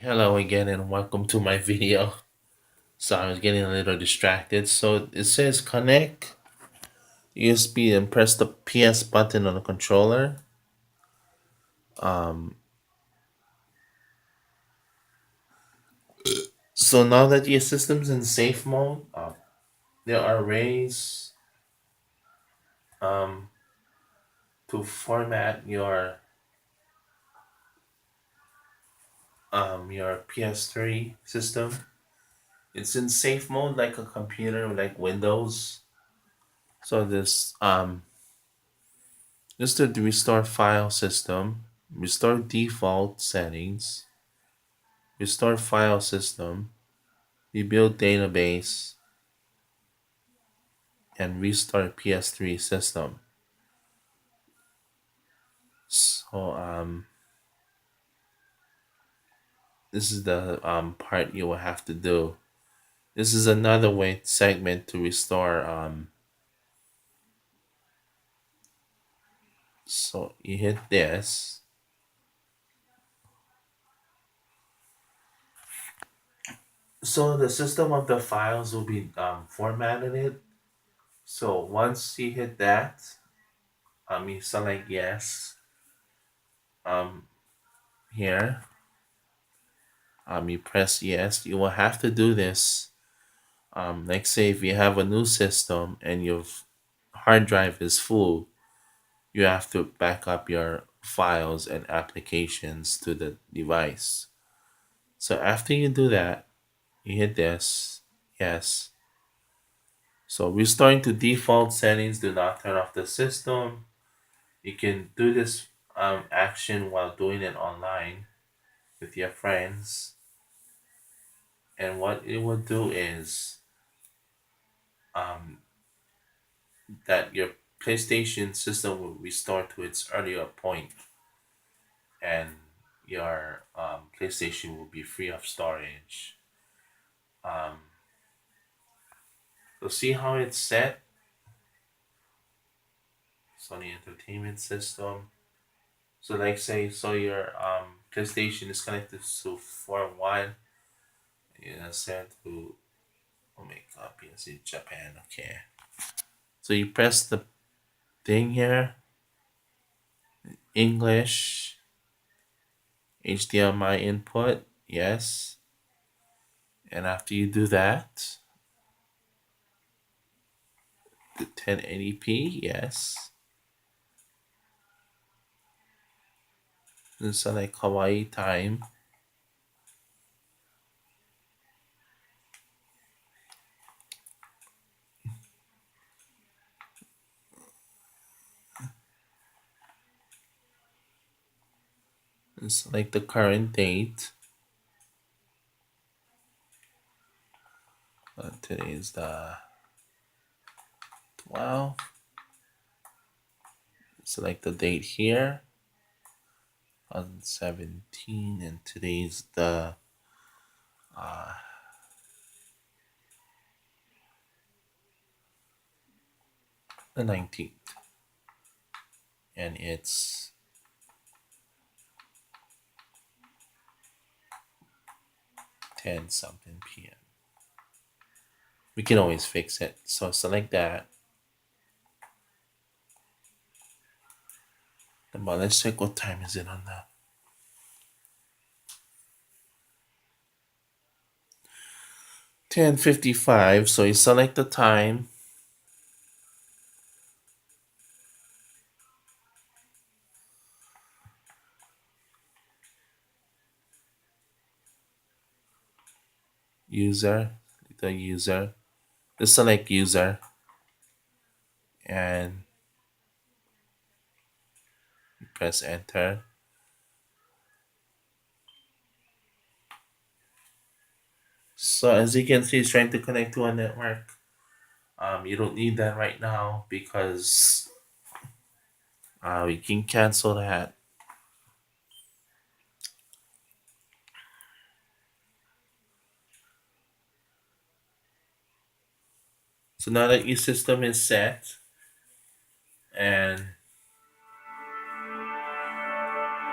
Hello again and welcome to my video. So I was getting a little distracted. So it says connect USB and press the PS button on the controller. Um, so now that your system's in safe mode, there are ways um, to format your PS3 system. It's in safe mode like a computer like Windows. So this is the restore file system, restore default settings, restore file system, rebuild database, and restart PS3 system. So this is the part you will have to do. This is another way segment to restore. So you hit this. So the system of the files will be formatted. So once you hit that, you select yes. Um, Here, you press yes. You will have to do this. Like say if you have a new system and your hard drive is full, you have to back up your files and applications to the device. So after you do that, you hit this, yes. So restoring to default settings, do not turn off the system. You can do this action while doing it online with your friends. And what it will do is um, that your PlayStation system will restore to its earlier point, and your PlayStation will be free of storage. Um, so see how it's set. So the entertainment system. So like say so your PlayStation is connected to 4.1. You know, set to oh my god, PSC Japan. Okay. So you press the thing here, English, HDMI input, yes. And after you do that, the 1080p, yes. Then select Hawaii time. And select the current date. Today is the 12th. Select the date here, 2017, and today's uh, the 19th, and it's 10 something p.m. We can always fix it. So select that. But let's check what time is it on the 10:55. So you select the time. User, the user. Just select user and press enter. So as you can see, it's trying to connect to a network. You don't need that right now because we can cancel that. So now that your system is set and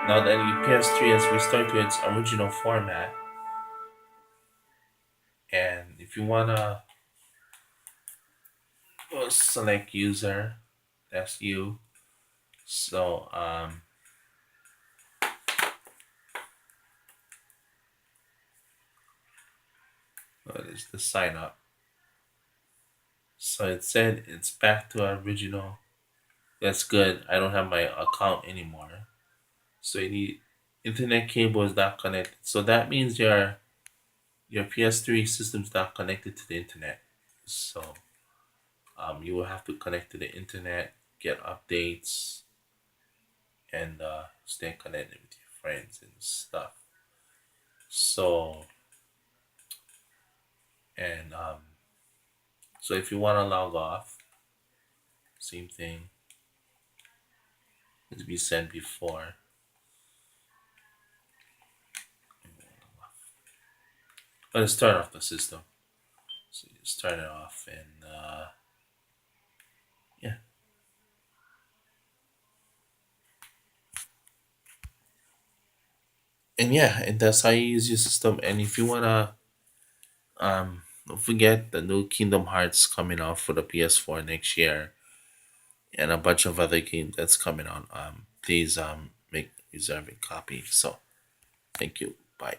Now that your PS3 has restored to its original format, and if you wanna select user, that's you. So what is the sign up? So it said it's back to our original. That's good. I don't have my account anymore. So you need internet cable is not connected. So that means your PS3 system's not connected to the internet. So you will have to connect to the internet, get updates, and stay connected with your friends and stuff. So and so if you want to log off, same thing as we said before. But let's turn off the system. So you just turn it off and yeah. And yeah, and that's how you use your system. And if you wanna don't forget the new Kingdom Hearts coming out for the PS4 next year and a bunch of other games that's coming out. Please make reserve a copy. So thank you. Bye.